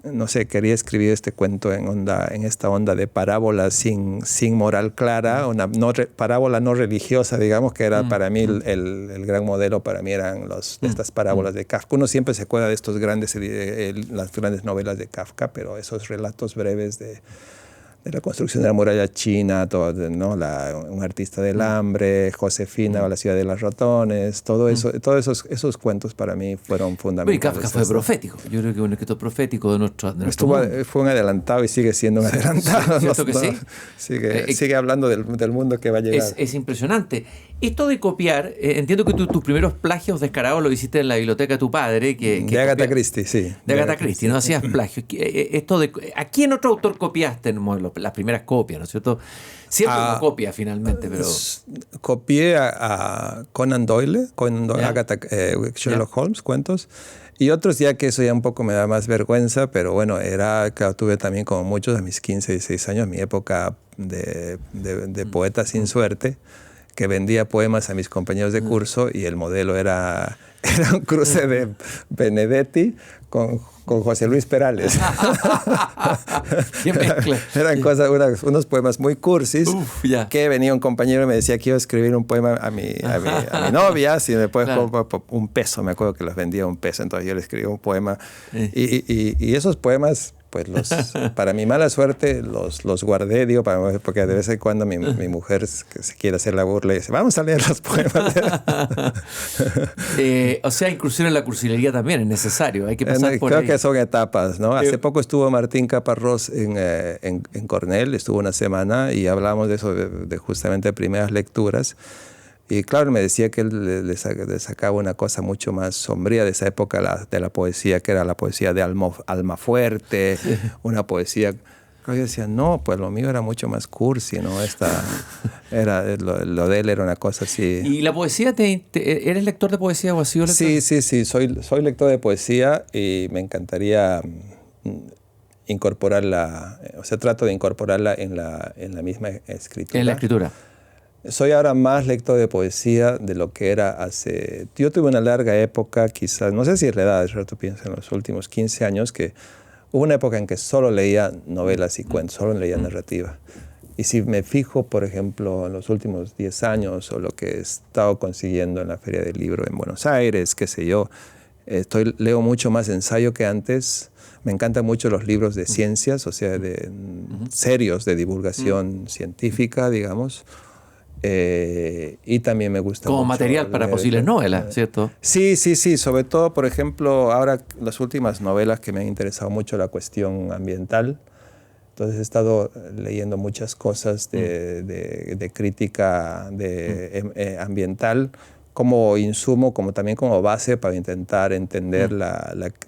Speaker 3: no sé, quería escribir este cuento en esta onda de parábola sin moral clara, una parábola no religiosa, digamos, que era para mí el gran modelo. Para mí eran estas parábolas de Kafka. Uno siempre se acuerda de estos las grandes novelas de Kafka, pero esos relatos breves de la construcción de la muralla china, ¿no? Un artista del hambre, Josefina o la ciudad de los ratones, todos esos cuentos para mí fueron fundamentales.
Speaker 2: Pero Kafka fue profético. Yo creo que un escritor profético de nuestro mundo.
Speaker 3: Fue un adelantado y sigue siendo un adelantado.
Speaker 2: ¿Cierto que sí?
Speaker 3: Sigue hablando del mundo que va a llegar.
Speaker 2: Es impresionante. Esto de copiar, entiendo que tus primeros plagios descarados lo hiciste en la biblioteca de tu padre. De
Speaker 3: Agatha Christie, sí.
Speaker 2: De Agatha Christie, ¿no? Hacías plagios. ¿A quién otro autor copiaste las primeras copias, ¿no es cierto? Siempre una copia finalmente, pero...
Speaker 3: Copié a Conan Doyle, Agatha, Sherlock Holmes, cuentos. Y otros ya que eso ya un poco me da más vergüenza, pero bueno, claro, tuve también como muchos a mis 15, 16 años, mi época de poeta sin suerte, que vendía poemas a mis compañeros de curso y el modelo era un cruce de Benedetti con José Luis Perales.
Speaker 2: Qué mezcla.
Speaker 3: Eran unos poemas muy cursis. Que venía un compañero y me decía que iba a escribir un poema a mi novia, si me puedes un peso, me acuerdo que los vendía $1. Entonces yo le escribí un poema y esos poemas, pues para mi mala suerte los guardé, digo, porque de vez en cuando mi mujer, que se quiere hacer la burla, y dice, vamos a leer los poemas.
Speaker 2: O sea, inclusión en la cursilería también es necesario, hay que pasar por ahí.
Speaker 3: Creo que son etapas, ¿no? Hace poco estuvo Martín Caparrós en Cornell, estuvo una semana y hablamos de eso, de justamente primeras lecturas. Y claro, me decía que él le sacaba una cosa mucho más sombría de esa época de la poesía, que era la poesía de Almafuerte, una poesía... Yo decía, no, pues lo mío era mucho más cursi, ¿no? Lo de él era una cosa así...
Speaker 2: ¿Y la poesía, eres lector de poesía o has sido lector?
Speaker 3: Sí, soy lector de poesía y me encantaría incorporarla, o sea, trato de incorporarla en la misma escritura.
Speaker 2: En la escritura.
Speaker 3: Soy ahora más lector de poesía de lo que era hace... Yo tuve una larga época, quizás, no sé si es la edad, tú piensas, en los últimos 15 años, que hubo una época en que solo leía novelas y cuentos, solo leía narrativa. Y si me fijo, por ejemplo, en los últimos 10 años, o lo que he estado consiguiendo en la Feria del Libro en Buenos Aires, qué sé yo, leo mucho más ensayo que antes. Me encantan mucho los libros de ciencias, o sea, serios de divulgación científica, digamos. Y también me gusta
Speaker 2: como
Speaker 3: mucho
Speaker 2: material para posibles novelas, ¿cierto?
Speaker 3: Sí, sobre todo, por ejemplo, ahora las últimas novelas que me han interesado mucho la cuestión ambiental. Entonces he estado leyendo muchas cosas de crítica ambiental como insumo, como también como base para intentar entender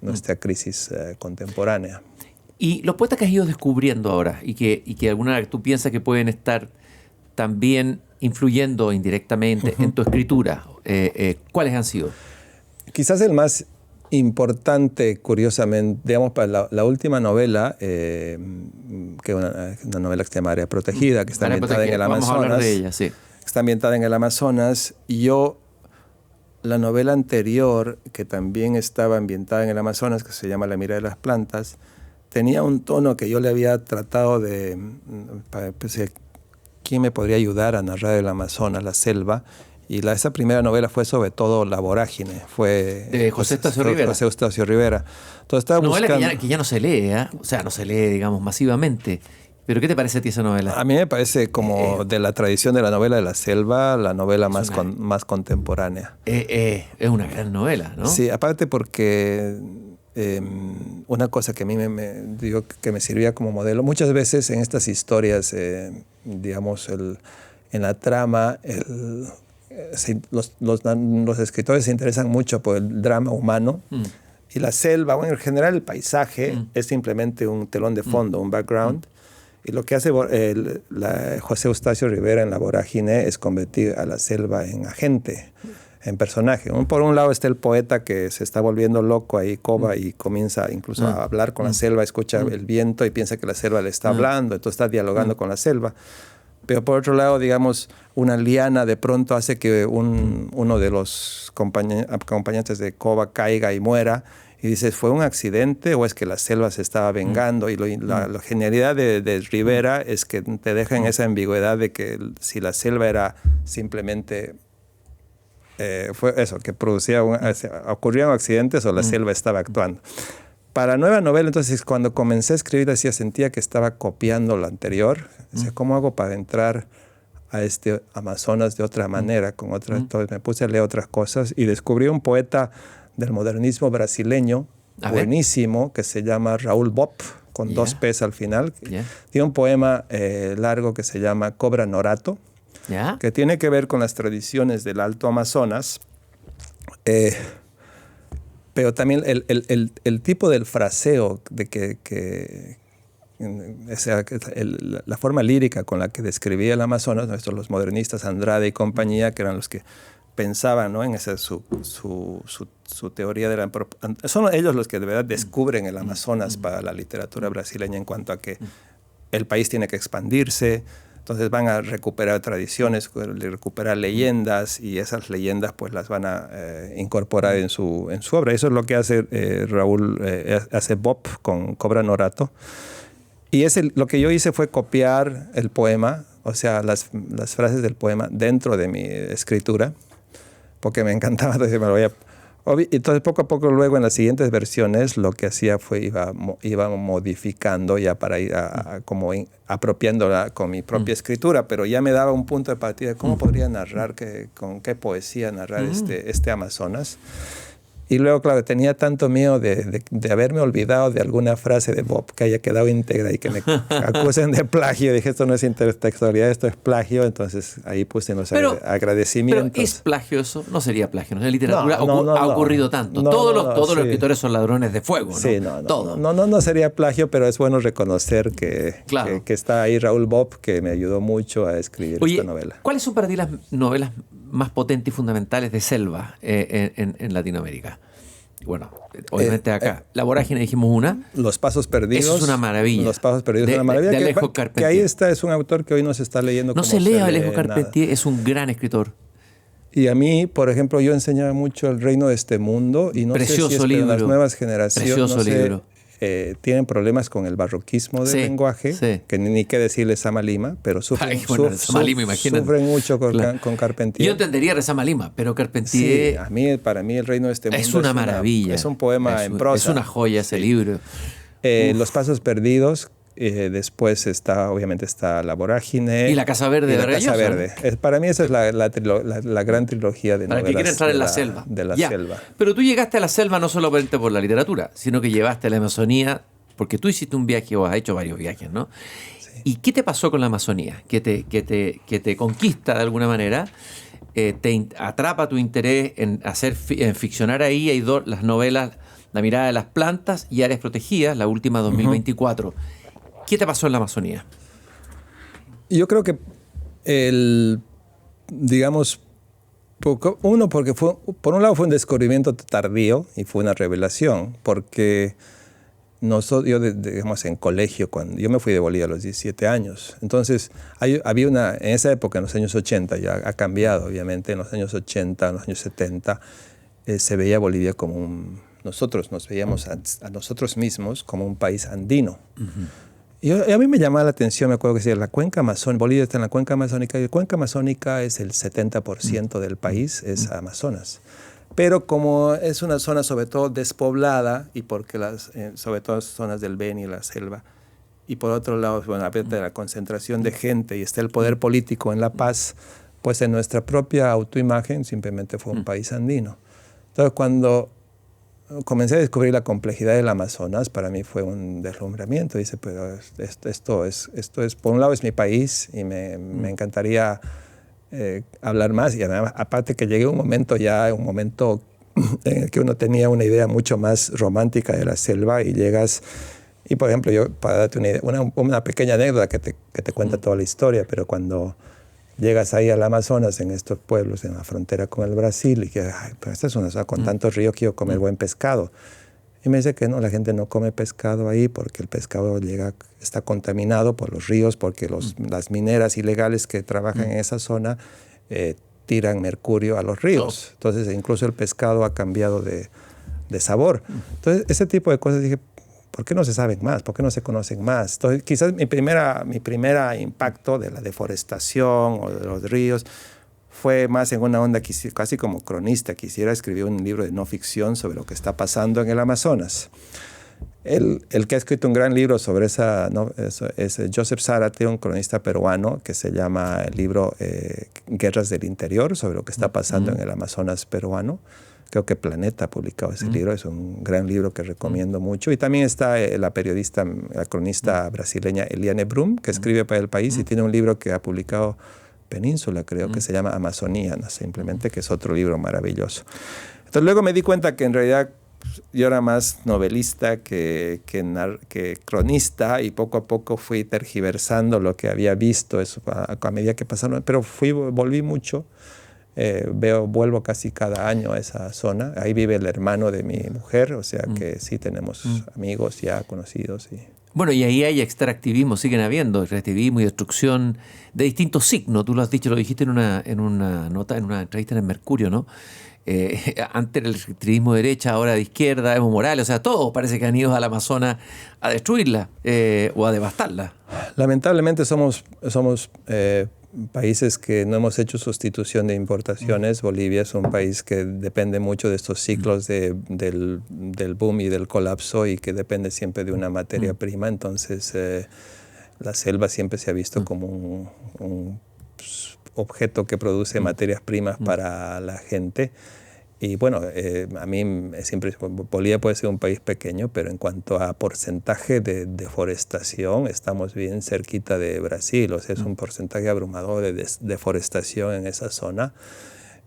Speaker 3: nuestra crisis contemporánea.
Speaker 2: Y los poetas que has ido descubriendo ahora y que alguna vez tú piensas que pueden estar también influyendo indirectamente en tu escritura, ¿cuáles han sido?
Speaker 3: Quizás el más importante, curiosamente, digamos, para la última novela, que es una novela que se llama Área Protegida, que está ambientada en el Amazonas.
Speaker 2: Vamos a hablar de ella, sí.
Speaker 3: Está ambientada en el Amazonas. Y yo, la novela anterior, que también estaba ambientada en el Amazonas, que se llama La mirada de las plantas, tenía un tono que yo le había tratado de... ¿Quién me podría ayudar a narrar el Amazonas, la selva? Y esa primera novela fue sobre todo La vorágine. Fue
Speaker 2: de José Eustacio Rivera.
Speaker 3: José Eustacio Rivera. Entonces estaba
Speaker 2: novela
Speaker 3: buscando...
Speaker 2: que ya no se lee, ¿eh? O sea, no se lee, digamos, masivamente. ¿Pero qué te parece a ti esa novela?
Speaker 3: A mí me parece como de la tradición de la novela de la selva, la novela más contemporánea.
Speaker 2: Es una gran novela, ¿no?
Speaker 3: Sí, aparte porque... una cosa que a mí que me servía como modelo, muchas veces en estas historias, digamos, en la trama, los escritores se interesan mucho por el drama humano y la selva, bueno, en general el paisaje es simplemente un telón de fondo, un background, y lo que hace José Eustacio Rivera en La vorágine es convertir a la selva en agente, en personaje. Por un lado está el poeta que se está volviendo loco ahí, Cova, y comienza incluso a hablar con la selva, escucha el viento y piensa que la selva le está hablando, entonces está dialogando con la selva. Pero por otro lado, digamos, una liana de pronto hace que uno de los acompañantes de Cova caiga y muera, y dices, ¿fue un accidente o es que la selva se estaba vengando? Y la genialidad de Rivera es que te deja en esa ambigüedad de que si la selva era simplemente... fue eso, que ocurrían accidentes o la selva estaba actuando. Para la nueva novela, entonces, cuando comencé a escribir, sentía que estaba copiando la anterior. Decía, ¿cómo hago para entrar a este Amazonas de otra manera? Entonces me puse a leer otras cosas y descubrí un poeta del modernismo brasileño, buenísimo, que se llama Raúl Bopp, con 2 P's al final. Tiene un poema largo que se llama Cobra Norato, que tiene que ver con las tradiciones del Alto Amazonas, pero también el tipo del fraseo, la forma lírica con la que describía el Amazonas, los modernistas Andrade y compañía, que eran los que pensaban, ¿no?, en esa su teoría de son ellos los que de verdad descubren el Amazonas para la literatura brasileña, en cuanto a que el país tiene que expandirse, entonces van a recuperar tradiciones, recuperar leyendas, y esas leyendas pues las van a incorporar en su obra. Eso es lo que hace Raúl, hace Bob con Cobra Norato. Y lo que yo hice fue copiar el poema, o sea, las frases del poema dentro de mi escritura, porque me encantaba, entonces me lo voy a... Entonces poco a poco luego en las siguientes versiones lo que hacía fue iba modificando ya para ir apropiándola con mi propia escritura, pero ya me daba un punto de partida de cómo podría narrar, con qué poesía narrar este Amazonas. Y luego, claro, tenía tanto miedo de haberme olvidado de alguna frase de Bob que haya quedado íntegra y que me acusen de plagio. Dije, esto no es intertextualidad, esto es plagio. Entonces ahí puse los agradecimientos.
Speaker 2: ¿Pero es plagio eso? No sería plagio, ¿no? En literatura ha ocurrido tanto. Todos los escritores son ladrones de fuego, ¿no?
Speaker 3: Sí, no sería plagio, pero es bueno reconocer que está ahí Raúl Bob, que me ayudó mucho a escribir esta novela.
Speaker 2: ¿Cuáles son para ti las novelas más potentes y fundamentales de selva en Latinoamérica? Bueno, obviamente acá. La Vorágine dijimos una.
Speaker 3: Los Pasos Perdidos.
Speaker 2: Eso es una maravilla.
Speaker 3: Los Pasos Perdidos es una maravilla.
Speaker 2: De Alejo Carpentier.
Speaker 3: Que ahí está, es un autor que hoy no se está leyendo.
Speaker 2: No se lee Alejo Carpentier, es un gran escritor.
Speaker 3: Y a mí, por ejemplo, yo enseñaba mucho El reino de este mundo, y no
Speaker 2: Precioso
Speaker 3: sé si
Speaker 2: libro.
Speaker 3: Las nuevas generaciones
Speaker 2: Precioso libro.
Speaker 3: Tienen problemas con el barroquismo del lenguaje, que ni qué decirle Sama Lima, pero sufren mucho con Carpentier.
Speaker 2: Yo entendería Rezama Lima, pero Carpentier...
Speaker 3: Sí, para mí El reino de este mundo
Speaker 2: es una maravilla.
Speaker 3: Es un poema en prosa.
Speaker 2: Es una joya ese libro.
Speaker 3: Los Pasos Perdidos. Después obviamente está La Vorágine.
Speaker 2: Y La Casa Verde.
Speaker 3: La Casa Verde. Para mí esa es la gran trilogía de novelas.
Speaker 2: Para que quiera entrar en la selva.
Speaker 3: De la selva.
Speaker 2: Pero tú llegaste a la selva no solamente por la literatura, sino que llevaste a la Amazonía, porque tú hiciste un viaje, o has hecho varios viajes, ¿no? Sí. ¿Y qué te pasó con la Amazonía? Que te conquista de alguna manera, te atrapa tu interés en ficcionar ahí. Hay las novelas La mirada de las plantas y Áreas protegidas, la última 2024. ¿Qué te pasó en la Amazonía?
Speaker 3: Yo creo que porque por un lado fue un descubrimiento tardío y fue una revelación, porque yo, digamos, en colegio, cuando yo me fui de Bolivia a los 17 años, entonces había en esa época, en los años 80, ya ha cambiado obviamente, en los años 80, en los años 70, se veía Bolivia como nosotros nos veíamos a nosotros mismos como un país andino. Y a mí me llamaba la atención, me acuerdo que decía, la cuenca amazónica, Bolivia está en la cuenca amazónica, y la cuenca amazónica es el 70% del país, es Amazonas. Pero como es una zona sobre todo despoblada, y porque sobre todo zonas del Beni y la selva, y por otro lado, aparte de la concentración de gente y está el poder político en La Paz, pues en nuestra propia autoimagen simplemente fue un país andino. Entonces cuando comencé a descubrir la complejidad del Amazonas, para mí fue un deslumbramiento. Dice, pero esto es, por un lado es mi país y me encantaría hablar más. Y además, aparte que llegué a un momento en el que uno tenía una idea mucho más romántica de la selva y llegas... Y por ejemplo, yo para darte una idea, una pequeña anécdota que te cuenta toda la historia, pero cuando llegas ahí al Amazonas, en estos pueblos, en la frontera con el Brasil, y que, pero esta es una zona con tantos ríos, quiero comer buen pescado. Y me dice que no, la gente no come pescado ahí porque el pescado está contaminado por los ríos, porque las mineras ilegales que trabajan en esa zona tiran mercurio a los ríos. Entonces, incluso el pescado ha cambiado de sabor. Entonces, ese tipo de cosas dije, ¿por qué no se saben más? ¿Por qué no se conocen más? Entonces, quizás mi primera impacto de la deforestación o de los ríos fue más en una onda casi como cronista. Quisiera escribir un libro de no ficción sobre lo que está pasando en el Amazonas. El que ha escrito un gran libro sobre es Joseph Zárate, un cronista peruano, que se llama el libro Guerras del Interior, sobre lo que está pasando en el Amazonas peruano. Creo que Planeta ha publicado ese libro, es un gran libro que recomiendo mucho. Y también está la cronista brasileña Eliane Brum, que escribe para El País y tiene un libro que ha publicado Península, creo, que se llama Amazonía, simplemente, que es otro libro maravilloso. Entonces luego me di cuenta que en realidad yo era más novelista que cronista, y poco a poco fui tergiversando lo que había visto a medida que pasaron, pero volví mucho. Vuelvo casi cada año a esa zona. Ahí vive el hermano de mi mujer, o sea que sí tenemos amigos ya conocidos.
Speaker 2: Bueno, y ahí hay extractivismo, siguen habiendo extractivismo y destrucción de distintos signos. Tú lo has dicho, lo dijiste en una nota, en una entrevista en el Mercurio, ¿no? Antes era el extractivismo de derecha, ahora de izquierda, Evo Morales, o sea, todos parece que han ido al Amazonas a destruirla o a devastarla.
Speaker 3: Lamentablemente somos países que no hemos hecho sustitución de importaciones. Bolivia es un país que depende mucho de estos ciclos del boom y del colapso y que depende siempre de una materia prima. Entonces, la selva siempre se ha visto como un objeto que produce materias primas para la gente. Y bueno, a mí siempre Bolivia puede ser un país pequeño, pero en cuanto a porcentaje de deforestación, estamos bien cerquita de Brasil. O sea, es un porcentaje abrumador de deforestación en esa zona.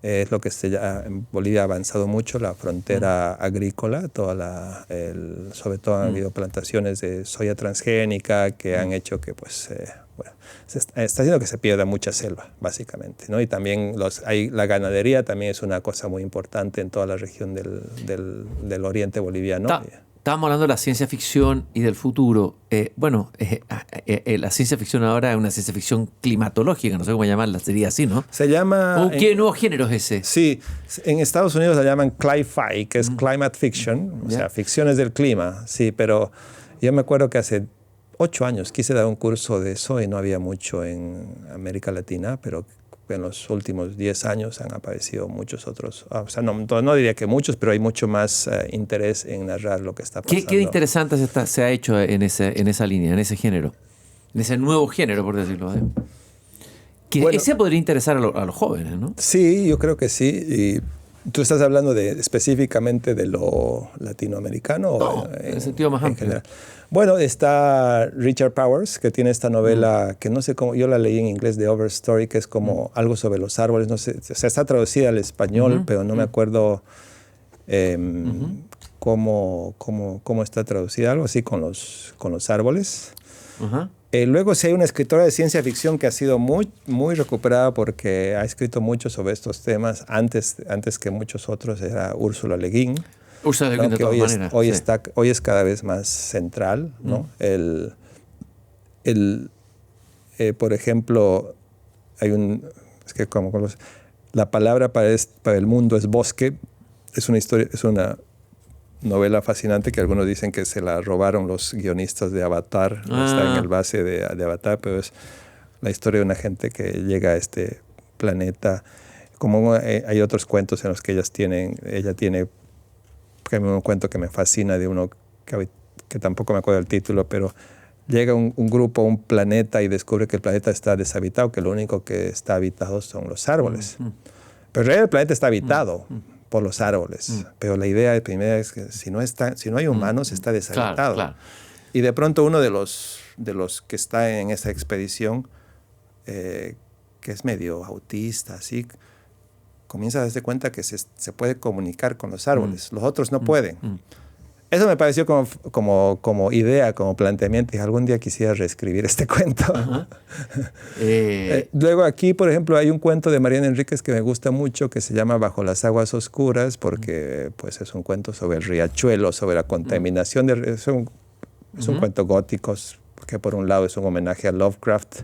Speaker 3: Es lo que en Bolivia ha avanzado mucho, la frontera agrícola, sobre todo han habido plantaciones de soya transgénica que han hecho que pues... está haciendo que se pierda mucha selva, básicamente, ¿no? Y también la ganadería también es una cosa muy importante en toda la región del oriente boliviano.
Speaker 2: Estábamos hablando de la ciencia ficción y del futuro. La ciencia ficción ahora es una ciencia ficción climatológica, no sé cómo llamarla, sería así, ¿no?
Speaker 3: Se llama...
Speaker 2: ¿Qué nuevo género es ese?
Speaker 3: Sí, en Estados Unidos la llaman cli-fi, que es climate fiction, o sea, ficciones del clima, sí, pero yo me acuerdo que hace 8 años quise dar un curso de eso y no había mucho en América Latina, pero en los últimos 10 años han aparecido muchos otros. O sea, no diría que muchos, pero hay mucho más interés en narrar lo que está pasando.
Speaker 2: ¿Qué interesante se ha hecho en esa línea, en ese género? En ese nuevo género, por decirlo así. Ese podría interesar a los jóvenes, ¿no?
Speaker 3: Sí, yo creo que sí. Y ¿tú estás hablando específicamente de lo latinoamericano?
Speaker 2: No, en el sentido más amplio.
Speaker 3: General. Bueno, está Richard Powers, que tiene esta novela que no sé cómo, yo la leí en inglés, de Overstory, que es como algo sobre los árboles. No sé, o sea, está traducida al español, pero no me acuerdo cómo está traducida. Algo así con los árboles. Luego sí hay una escritora de ciencia ficción que ha sido muy, muy recuperada porque ha escrito mucho sobre estos temas. Antes que muchos otros era Úrsula Le Guin.
Speaker 2: Úrsula Le Guin, de todas maneras.
Speaker 3: Hoy es cada vez más central, ¿no? Por ejemplo, la palabra para el mundo es bosque. Es una novela fascinante que algunos dicen que se la robaron los guionistas de Avatar. Está en el base de Avatar, pero es la historia de una gente que llega a este planeta. Como hay otros cuentos en los que ella tiene un cuento que me fascina de uno que tampoco me acuerdo del título, pero llega un grupo a un planeta y descubre que el planeta está deshabitado, que lo único que está habitado son los árboles. Pero en realidad el planeta está habitado por los árboles. Pero la idea primera es que si no hay humanos, está deshabitado. Claro. Y de pronto uno de los que está en esa expedición, que es medio autista, así, comienza a darse cuenta que se puede comunicar con los árboles. Los otros no pueden. Eso me pareció como idea, como planteamiento. Y algún día quisiera reescribir este cuento. Luego aquí, por ejemplo, hay un cuento de Mariana Enríquez que me gusta mucho que se llama Bajo las aguas oscuras, porque pues, es un cuento sobre el riachuelo, sobre la contaminación. Es un cuento gótico, que por un lado es un homenaje a Lovecraft,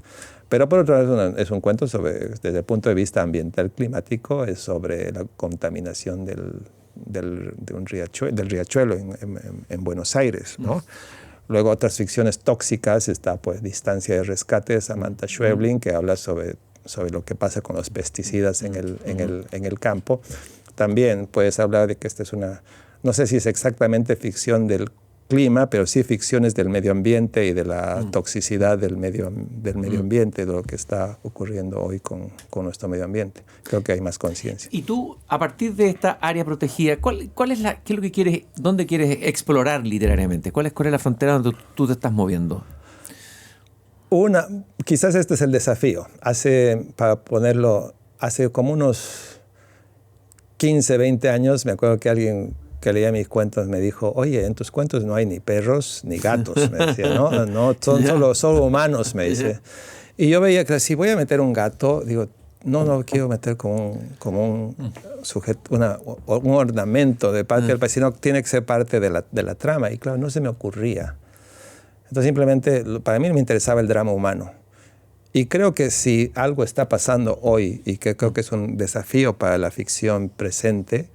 Speaker 3: pero por otro lado es un cuento desde el punto de vista ambiental climático, es sobre la contaminación del riachuelo en Buenos Aires, ¿no? Luego otras ficciones tóxicas, está pues Distancia de Rescate de Samantha Schweblin, que habla sobre lo que pasa con los pesticidas en el campo. También puedes hablar de que esta es no sé si es exactamente ficción del clima, pero sí ficciones del medio ambiente y de la toxicidad del medio ambiente, de lo que está ocurriendo hoy con nuestro medio ambiente. Creo que hay más conciencia.
Speaker 2: Y tú, a partir de esta área protegida, ¿qué es lo que quieres, dónde quieres explorar literariamente? ¿Cuál es la frontera donde tú te estás moviendo?
Speaker 3: Quizás este es el desafío. Hace como unos 15, 20 años, me acuerdo que alguien que leía mis cuentos me dijo, oye, en tus cuentos no hay ni perros ni gatos, me decía, no son solo humanos, me dice. Y yo veía que si voy a meter un gato, digo, no quiero meter como un sujeto, un ornamento de parte del país, sino tiene que ser parte de la trama. Y claro, no se me ocurría. Entonces simplemente, para mí me interesaba el drama humano. Y creo que si algo está pasando hoy, y que creo que es un desafío para la ficción presente,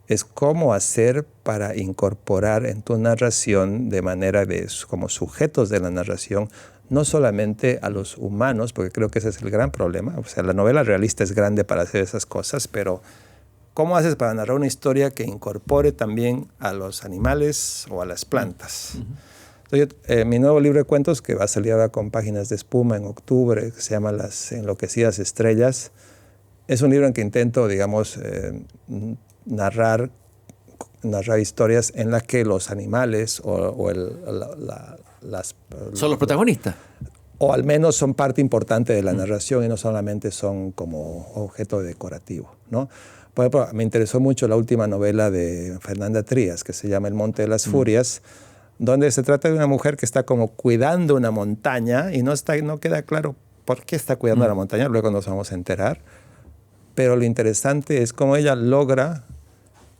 Speaker 3: es cómo hacer para incorporar en tu narración de manera como sujetos de la narración, no solamente a los humanos, porque creo que ese es el gran problema. O sea, la novela realista es grande para hacer esas cosas, pero ¿cómo haces para narrar una historia que incorpore también a los animales o a las plantas? Entonces, mi nuevo libro de cuentos, que va a salir ahora con Páginas de Espuma en octubre, que se llama Las Enloquecidas Estrellas, es un libro en que intento, digamos, narrar historias en las que los animales
Speaker 2: son los protagonistas.
Speaker 3: O al menos son parte importante de la narración y no solamente son como objeto decorativo, ¿no? Por ejemplo, me interesó mucho la última novela de Fernanda Trías, que se llama El Monte de las Furias, donde se trata de una mujer que está como cuidando una montaña y no queda claro por qué está cuidando la montaña, luego nos vamos a enterar. Pero lo interesante es cómo ella logra,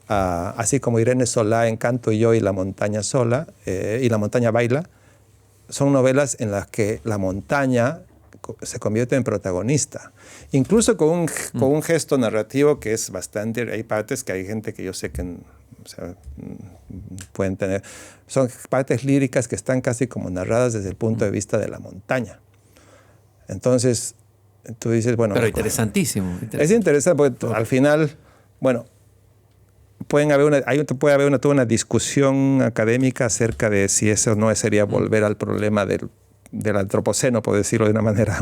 Speaker 3: así como Irene Solá en Canto y yo y La montaña sola, y La montaña baila, son novelas en las que la montaña se convierte en protagonista. Incluso con un gesto narrativo que es bastante... Hay partes que hay gente que yo sé que... O sea, pueden tener... Son partes líricas que están casi como narradas desde el punto de vista de la montaña. Entonces, tú dices, bueno...
Speaker 2: Pero interesantísimo.
Speaker 3: Es interesante porque al final, bueno, puede haber toda una discusión académica acerca de si eso no sería volver al problema del antropoceno, por decirlo de una manera,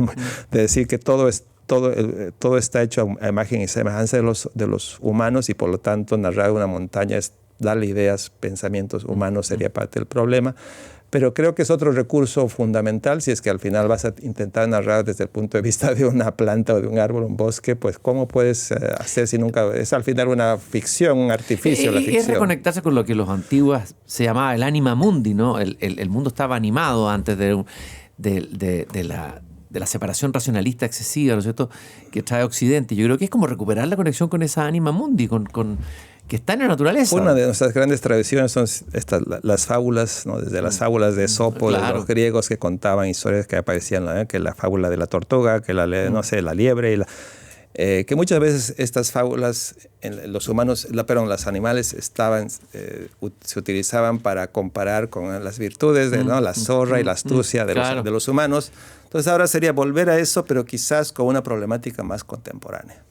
Speaker 3: de decir que todo está hecho a imagen y semejanza de los humanos y por lo tanto narrar una montaña es darle ideas, pensamientos humanos sería parte del problema. Pero creo que es otro recurso fundamental si es que al final vas a intentar narrar desde el punto de vista de una planta o de un árbol, un bosque, pues ¿cómo puedes hacer si nunca... Es al final una ficción, un artificio la ficción.
Speaker 2: Es reconectarse con lo que los antiguos se llamaba el anima mundi, ¿no? El mundo estaba animado antes de la separación racionalista excesiva, ¿no es cierto?, que trae Occidente. Yo creo que es como recuperar la conexión con esa anima mundi, que está en la naturaleza.
Speaker 3: Una de nuestras grandes tradiciones son las fábulas, ¿no? Desde las fábulas de Esopo, claro, de los griegos que contaban historias que aparecían, ¿no? Que la fábula de la tortuga, que la liebre, que muchas veces estas fábulas, los humanos, los animales se utilizaban para comparar con las virtudes de la zorra y la astucia de los humanos. Entonces ahora sería volver a eso, pero quizás con una problemática más contemporánea.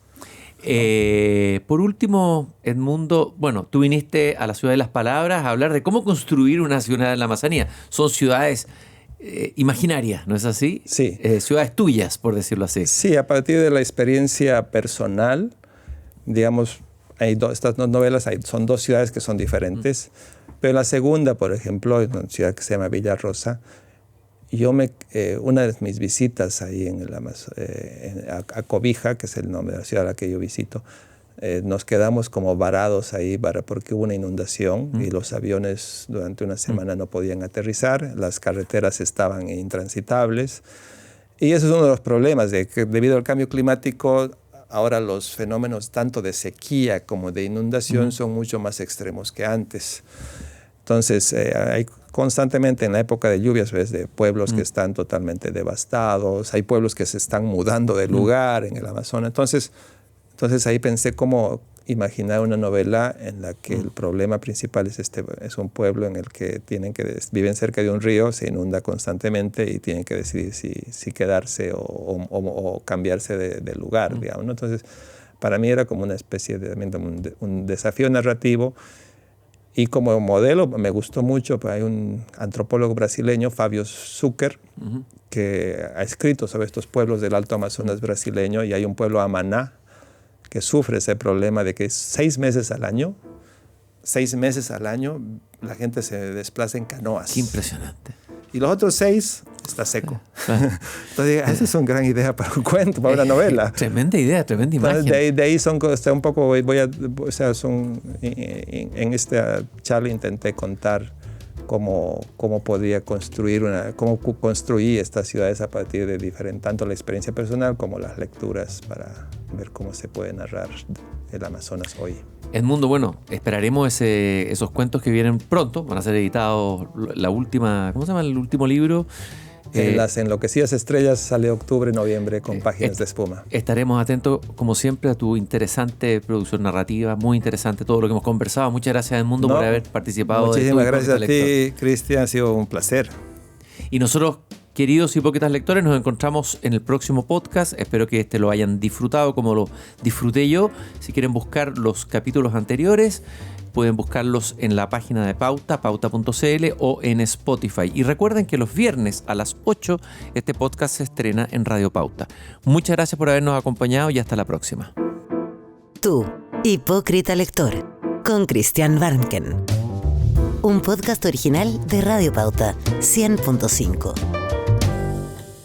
Speaker 2: Por último, Edmundo, bueno, tú viniste a la Ciudad de las Palabras a hablar de cómo construir una ciudad en la Amazonía. Son ciudades imaginarias, ¿no es así?
Speaker 3: Sí.
Speaker 2: Ciudades tuyas, por decirlo así.
Speaker 3: Sí, a partir de la experiencia personal, digamos, estas dos novelas son dos ciudades que son diferentes, pero la segunda, por ejemplo, es una ciudad que se llama Villa Rosa. Una de mis visitas ahí a Cobija, que es el nombre de la ciudad a la que yo visito, nos quedamos como varados ahí porque hubo una inundación y los aviones durante una semana no podían aterrizar, las carreteras estaban intransitables. Y eso es uno de los problemas, de que debido al cambio climático, ahora los fenómenos tanto de sequía como de inundación son mucho más extremos que antes. Entonces, hay constantemente en la época de lluvias, ves, de pueblos que están totalmente devastados, hay pueblos que se están mudando de lugar en el Amazonas. Entonces ahí pensé cómo imaginar una novela en la que el problema principal es un pueblo en el que viven cerca de un río, se inunda constantemente y tienen que decidir si quedarse o cambiarse de lugar, digamos, ¿no? Entonces, para mí era como una especie de un desafío narrativo. Y como modelo me gustó mucho, hay un antropólogo brasileño, Fábio Zucker, que ha escrito sobre estos pueblos del Alto Amazonas brasileño, y hay un pueblo Amaná que sufre ese problema de que 6 meses al año la gente se desplaza en canoas.
Speaker 2: Qué impresionante.
Speaker 3: Y los otros 6 está seco. Entonces, esa es una gran idea para un cuento, para una novela.
Speaker 2: Tremenda idea, tremenda imagen.
Speaker 3: De ahí son un poco, en esta charla intenté contar cómo podía cómo construí estas ciudades a partir de tanto la experiencia personal como las lecturas ver cómo se puede narrar el Amazonas hoy.
Speaker 2: Edmundo, bueno, esperaremos esos cuentos que vienen pronto. Van a ser editados la última, ¿cómo se llama? El último libro.
Speaker 3: Las Enloquecidas Estrellas sale octubre, noviembre con Páginas de Espuma.
Speaker 2: Estaremos atentos, como siempre, a tu interesante producción narrativa, muy interesante todo lo que hemos conversado. Muchas gracias, Edmundo, por haber participado.
Speaker 3: Muchísimas gracias a ti, Cristian, ha sido un placer.
Speaker 2: Y nosotros, queridos hipócritas lectores, nos encontramos en el próximo podcast. Espero que lo hayan disfrutado como lo disfruté yo. Si quieren buscar los capítulos anteriores, pueden buscarlos en la página de Pauta, pauta.cl, o en Spotify. Y recuerden que los viernes a las 8 este podcast se estrena en Radio Pauta. Muchas gracias por habernos acompañado y hasta la próxima.
Speaker 1: Tú, hipócrita lector, con Christian Warnken. Un podcast original de Radio Pauta 100.5.